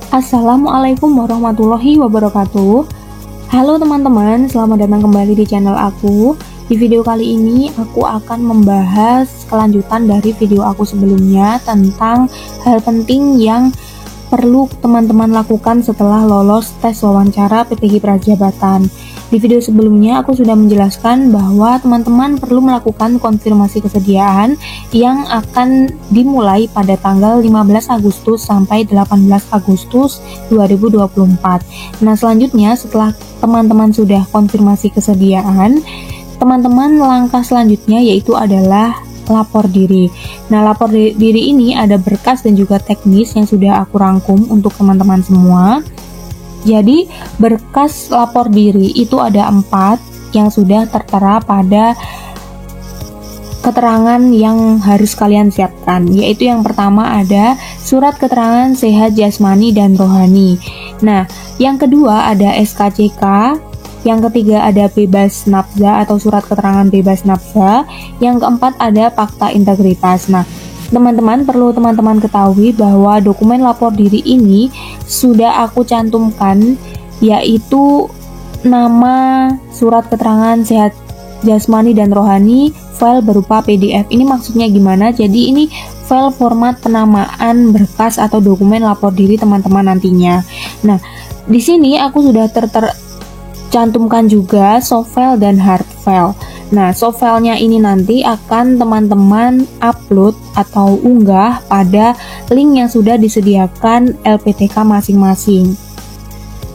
Assalamualaikum warahmatullahi wabarakatuh. Halo teman-teman, selamat datang kembali di channel aku. Di video kali ini aku akan membahas kelanjutan dari video aku sebelumnya tentang hal penting yang perlu teman-teman lakukan setelah lolos tes wawancara PPG Prajabatan. Di video sebelumnya aku sudah menjelaskan bahwa teman-teman perlu melakukan konfirmasi kesediaan yang akan dimulai pada tanggal 15 Agustus sampai 18 Agustus 2024. Nah, selanjutnya setelah teman-teman sudah konfirmasi kesediaan, teman-teman langkah selanjutnya yaitu adalah lapor diri. Nah, lapor diri ini ada berkas dan juga teknis yang sudah aku rangkum untuk teman-teman semua. Jadi, berkas lapor diri itu ada 4 yang sudah tertera pada keterangan yang harus kalian siapkan, yaitu yang pertama ada surat keterangan sehat jasmani dan rohani. Nah, yang kedua ada SKCK, yang ketiga ada bebas nafza atau surat keterangan bebas nafza, yang keempat ada fakta integritas. Nah, teman-teman perlu teman-teman ketahui bahwa dokumen lapor diri ini sudah aku cantumkan, yaitu nama, surat keterangan sehat jasmani dan rohani, file berupa PDF. Ini maksudnya gimana? Jadi ini file format penamaan berkas atau dokumen lapor diri teman-teman nantinya. Nah, di sini aku sudah cantumkan juga soft file dan hard file. Nah, soft filenya ini nanti akan teman-teman upload atau unggah pada link yang sudah disediakan LPTK masing-masing.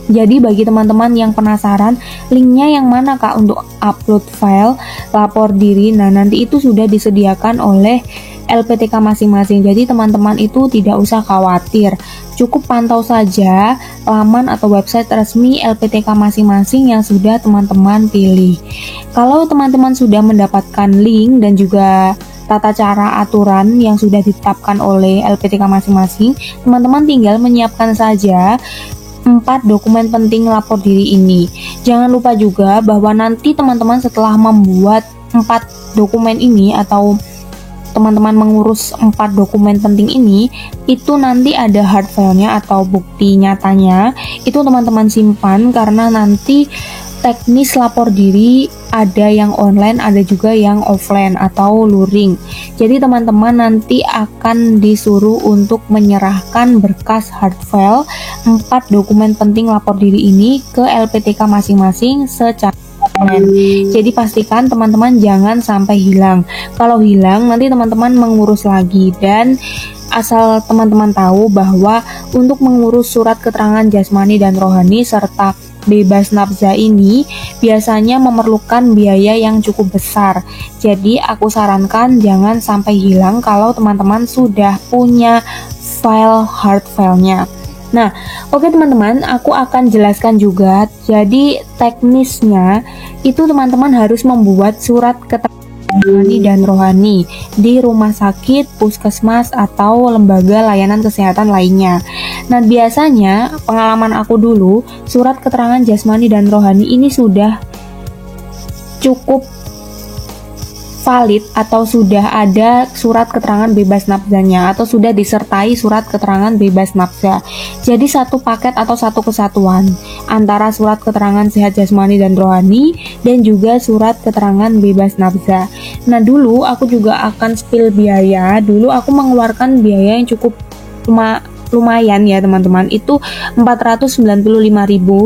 Jadi bagi teman-teman yang penasaran linknya yang mana kak untuk upload file lapor diri, nah nanti itu sudah disediakan oleh LPTK masing-masing. Jadi teman-teman itu tidak usah khawatir, cukup pantau saja laman atau website resmi LPTK masing-masing yang sudah teman-teman pilih. Kalau teman-teman sudah mendapatkan link dan juga tata cara aturan yang sudah ditetapkan oleh LPTK masing-masing, teman-teman tinggal menyiapkan saja 4 dokumen penting lapor diri ini. Jangan lupa juga bahwa nanti teman-teman setelah membuat 4 dokumen ini atau teman-teman mengurus 4 dokumen penting ini, itu nanti ada hard file-nya atau bukti nyatanya, itu teman-teman simpan karena nanti teknis lapor diri ada yang online, ada juga yang offline atau luring. Jadi teman-teman nanti akan disuruh untuk menyerahkan berkas hard file 4 dokumen penting lapor diri ini ke LPTK masing-masing secara online. Jadi pastikan teman-teman jangan sampai hilang. Kalau hilang nanti teman-teman mengurus lagi. Dan asal teman-teman tahu bahwa untuk mengurus surat keterangan jasmani dan rohani serta bebas nafza ini biasanya memerlukan biaya yang cukup besar. Jadi aku sarankan jangan sampai hilang kalau teman-teman sudah punya file hard file-nya. Nah, oke teman-teman, aku akan jelaskan juga. Jadi teknisnya itu teman-teman harus membuat surat keterangan jasmani dan rohani di rumah sakit, puskesmas, atau lembaga layanan kesehatan lainnya. Nah, biasanya pengalaman aku dulu, surat keterangan jasmani dan rohani ini sudah cukup valid atau sudah ada surat keterangan bebas nafzanya atau sudah disertai surat keterangan bebas nafza. Jadi satu paket atau satu kesatuan antara surat keterangan sehat jasmani dan rohani dan juga surat keterangan bebas nafza. Nah, dulu aku juga akan spill biaya. Dulu aku mengeluarkan biaya yang cukup lumayan ya teman-teman, itu 495.000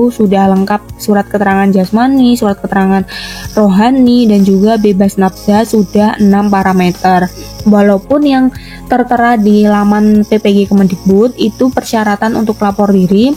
sudah lengkap surat keterangan jasmani, surat keterangan rohani, dan juga bebas nafza sudah 6 parameter. Walaupun yang tertera di laman PPG Kemendikbud itu persyaratan untuk lapor diri,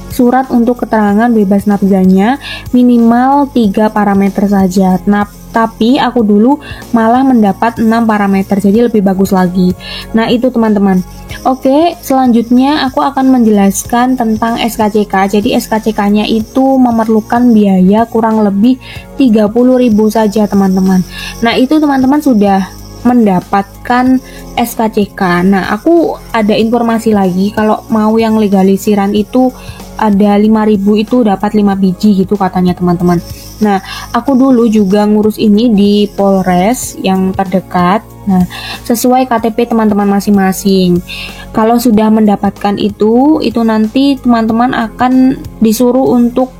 surat untuk keterangan bebas nafzanya minimal 3 parameter saja. Nah, tapi aku dulu malah mendapat 6 parameter, jadi lebih bagus lagi. Nah, itu teman-teman. Oke, selanjutnya aku akan menjelaskan tentang SKCK. Jadi SKCK-nya itu memerlukan biaya kurang lebih 30.000 saja teman-teman. Nah, itu teman-teman sudah mendapatkan SKCK. Nah, aku ada informasi lagi kalau mau yang legalisiran itu ada 5.000 itu dapat 5 biji gitu katanya teman-teman. Nah, aku dulu juga ngurus ini di Polres yang terdekat. Nah, sesuai KTP teman-teman masing-masing. Kalau sudah mendapatkan itu nanti teman-teman akan disuruh untuk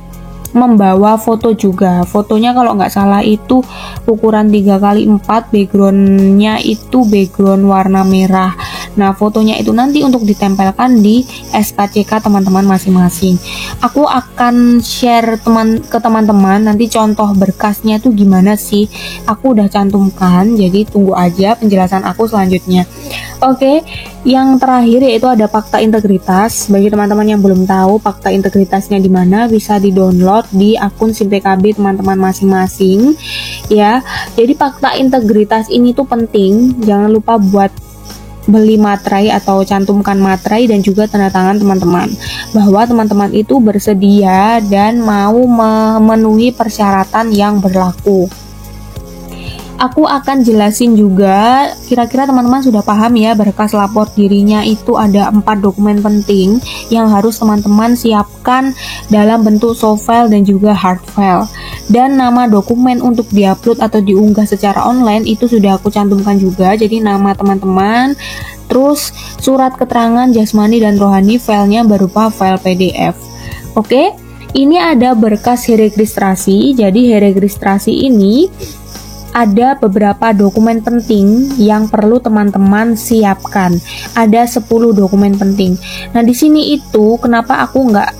membawa foto juga. Fotonya kalau nggak salah itu ukuran 3x4, backgroundnya itu background warna merah. Nah, fotonya itu nanti untuk ditempelkan di SKCK teman-teman masing-masing. Aku akan share ke teman-teman nanti contoh berkasnya tuh gimana sih. Aku udah cantumkan, jadi tunggu aja penjelasan aku selanjutnya. Oke, yang terakhir yaitu ada fakta integritas. Bagi teman-teman yang belum tahu fakta integritasnya di mana, bisa di-download di akun SIM PKB teman-teman masing-masing ya. Jadi fakta integritas ini tuh penting, jangan lupa buat beli materai atau cantumkan materai dan juga tanda tangan teman-teman bahwa teman-teman itu bersedia dan mau memenuhi persyaratan yang berlaku. Aku akan jelasin juga, kira-kira teman-teman sudah paham ya, berkas lapor dirinya itu ada 4 dokumen penting yang harus teman-teman siapkan dalam bentuk soft file dan juga hard file. Dan nama dokumen untuk diupload atau diunggah secara online itu sudah aku cantumkan juga, jadi nama teman-teman, terus surat keterangan jasmani dan rohani filenya berupa file PDF. Oke, ini ada berkas registrasi, jadi registrasi ini ada beberapa dokumen penting yang perlu teman-teman siapkan. Ada 10 dokumen penting. Nah, di sini itu kenapa aku nggak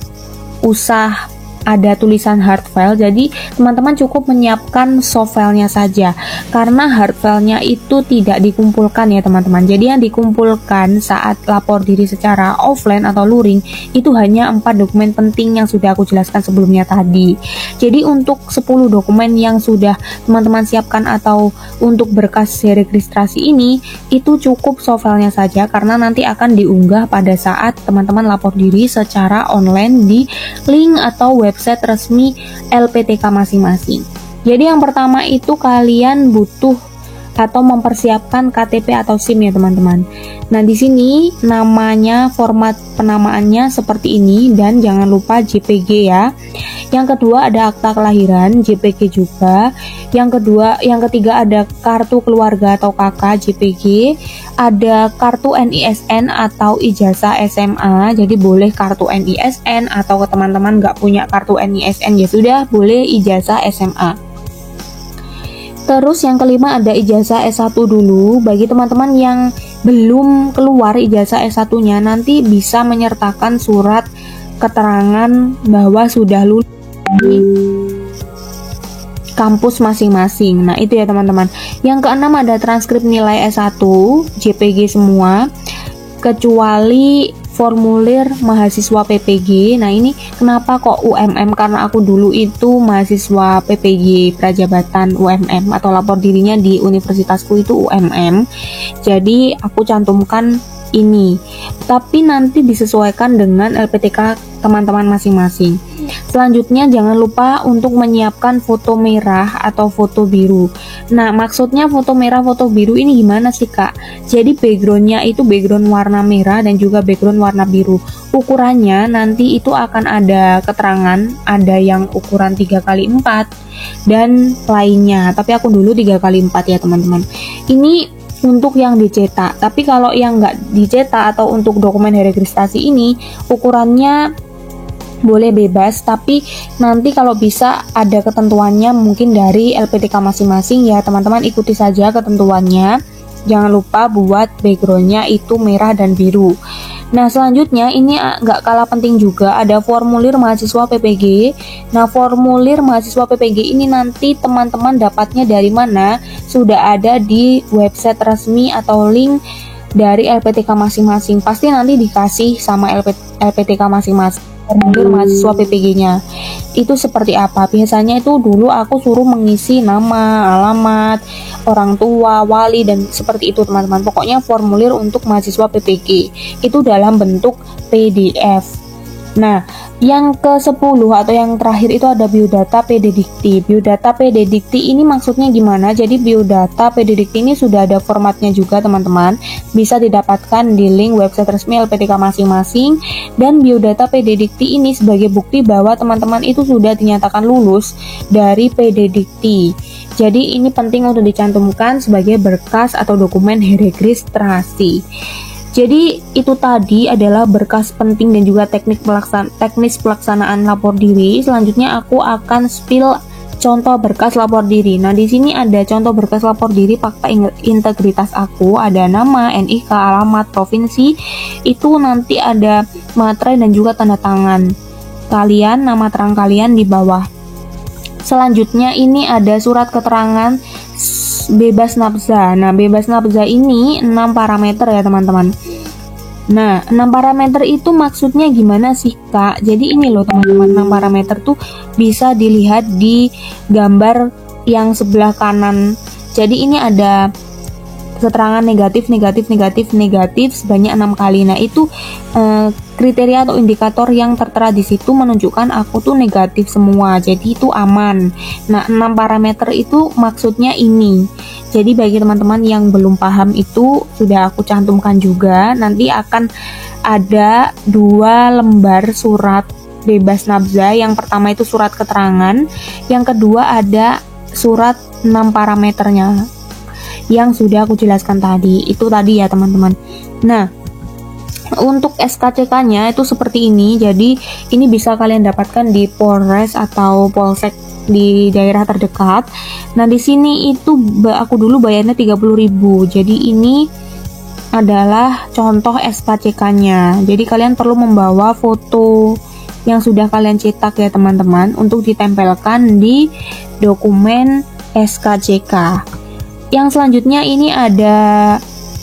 usah ada tulisan hard file, jadi teman-teman cukup menyiapkan soft filenya saja karena hard filenya itu tidak dikumpulkan ya teman-teman. Jadi yang dikumpulkan saat lapor diri secara offline atau luring itu hanya 4 dokumen penting yang sudah aku jelaskan sebelumnya tadi. Jadi untuk 10 dokumen yang sudah teman-teman siapkan atau untuk berkas registrasi ini itu cukup soft filenya saja karena nanti akan diunggah pada saat teman-teman lapor diri secara online di link atau website resmi LPTK masing-masing. Jadi yang pertama itu kalian butuh atau mempersiapkan KTP atau SIM ya teman-teman. Nah, di sini namanya, format penamaannya seperti ini dan jangan lupa JPG ya. Yang kedua ada akta kelahiran, JPG juga. Yang ketiga ada kartu keluarga atau KK, JPG. Ada kartu NISN atau ijazah SMA, jadi boleh kartu NISN, atau ke teman-teman nggak punya kartu NISN ya sudah, boleh ijazah SMA. Terus yang kelima ada ijazah S1 dulu. Bagi teman-teman yang belum keluar ijazah S1-nya, nanti bisa menyertakan surat keterangan bahwa sudah lulus di kampus masing-masing. Nah, itu ya teman-teman. Yang keenam ada transkrip nilai S1, JPG semua, kecuali formulir mahasiswa PPG. Nah, ini kenapa kok UMM? Karena aku dulu itu mahasiswa PPG, Prajabatan UMM, atau lapor dirinya di universitasku itu UMM. Jadi aku cantumkan ini, tapi nanti disesuaikan dengan LPTK teman-teman masing-masing. Selanjutnya jangan lupa untuk menyiapkan foto merah atau foto biru. Nah, maksudnya foto merah, foto biru ini gimana sih kak? Jadi backgroundnya itu background warna merah dan juga background warna biru. Ukurannya nanti itu akan ada keterangan, ada yang ukuran 3x4 dan lainnya, tapi aku dulu 3x4 ya teman-teman. Ini untuk yang dicetak, tapi kalau yang nggak dicetak atau untuk dokumen registrasi ini ukurannya boleh bebas, tapi nanti kalau bisa ada ketentuannya mungkin dari LPTK masing-masing ya teman-teman, ikuti saja ketentuannya. Jangan lupa buat backgroundnya itu merah dan biru. Nah, selanjutnya ini nggak kalah penting juga ada formulir mahasiswa PPG. Nah, formulir mahasiswa PPG ini nanti teman-teman dapatnya dari mana? Sudah ada di website resmi atau link dari LPTK masing-masing. Pasti nanti dikasih sama LPTK masing-masing formulir mahasiswa PPG-nya. Itu seperti apa? Biasanya itu dulu aku suruh mengisi nama, alamat, orang tua, wali, dan seperti itu teman-teman. Pokoknya formulir untuk mahasiswa PPG itu dalam bentuk PDF. Nah, Yang ke-10 atau yang terakhir itu ada biodata PD Dikti. Biodata PD Dikti ini maksudnya gimana? Jadi biodata PD Dikti ini sudah ada formatnya juga teman-teman. Bisa didapatkan di link website resmi LPTK masing-masing. Dan biodata PD Dikti ini sebagai bukti bahwa teman-teman itu sudah dinyatakan lulus dari PD Dikti. Jadi ini penting untuk dicantumkan sebagai berkas atau dokumen registrasi. Jadi itu tadi adalah berkas penting dan juga teknis pelaksanaan lapor diri. Selanjutnya aku akan spill contoh berkas lapor diri. Nah, di sini ada contoh berkas lapor diri fakta integritas aku, ada nama, NIK, alamat, provinsi. Itu nanti ada materai dan juga tanda tangan kalian, nama terang kalian di bawah. Selanjutnya ini ada surat keterangan bebas nafza. Nah, bebas nafza ini 6 parameter ya teman-teman. Nah, 6 parameter itu maksudnya gimana sih Kak? Jadi ini loh teman-teman, 6 parameter tuh bisa dilihat di gambar yang sebelah kanan. Jadi ini ada keterangan negatif sebanyak 6 kali. Nah, itu kriteria atau indikator yang tertera di situ menunjukkan aku tuh negatif semua. Jadi itu aman. Nah, 6 parameter itu maksudnya ini. Jadi bagi teman-teman yang belum paham itu sudah aku cantumkan juga. Nanti akan ada 2 lembar surat bebas nafza. Yang pertama itu surat keterangan, yang kedua ada surat 6 parameternya yang sudah aku jelaskan tadi. Itu tadi ya teman-teman. Nah, untuk SKCK-nya itu seperti ini. Jadi ini bisa kalian dapatkan di Polres atau Polsek di daerah terdekat. Nah, di sini itu aku dulu bayarnya 30.000. Jadi ini adalah contoh SKCK-nya. Jadi kalian perlu membawa foto yang sudah kalian cetak ya teman-teman untuk ditempelkan di dokumen SKCK. Yang selanjutnya ini ada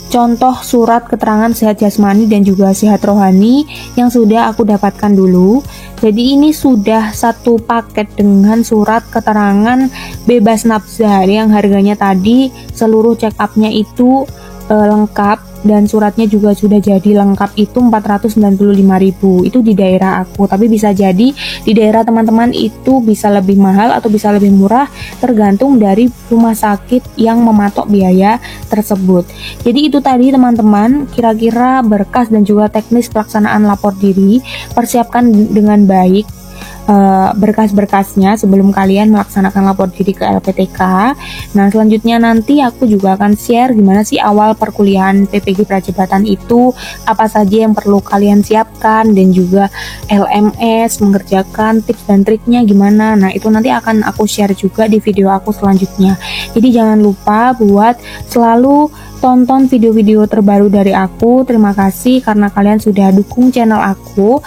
contoh surat keterangan sehat jasmani dan juga sehat rohani yang sudah aku dapatkan dulu. Jadi ini sudah satu paket dengan surat keterangan bebas nafza yang harganya tadi seluruh check up-nya itu lengkap dan suratnya juga sudah jadi lengkap itu 495.000. Itu di daerah aku, tapi bisa jadi di daerah teman-teman itu bisa lebih mahal atau bisa lebih murah tergantung dari rumah sakit yang mematok biaya tersebut. Jadi itu tadi teman-teman, kira-kira berkas dan juga teknis pelaksanaan lapor diri. Persiapkan dengan baik berkas-berkasnya sebelum kalian melaksanakan lapor diri ke LPTK. Nah, selanjutnya nanti aku juga akan share gimana sih awal perkuliahan PPG Prajabatan itu, apa saja yang perlu kalian siapkan, dan juga LMS, mengerjakan tips dan triknya gimana. Nah, itu nanti akan aku share juga di video aku selanjutnya. Jadi jangan lupa buat selalu tonton video-video terbaru dari aku. Terima kasih karena kalian sudah dukung channel aku.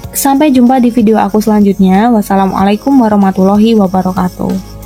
Sampai jumpa di video aku selanjutnya. Wassalamualaikum warahmatullahi wabarakatuh.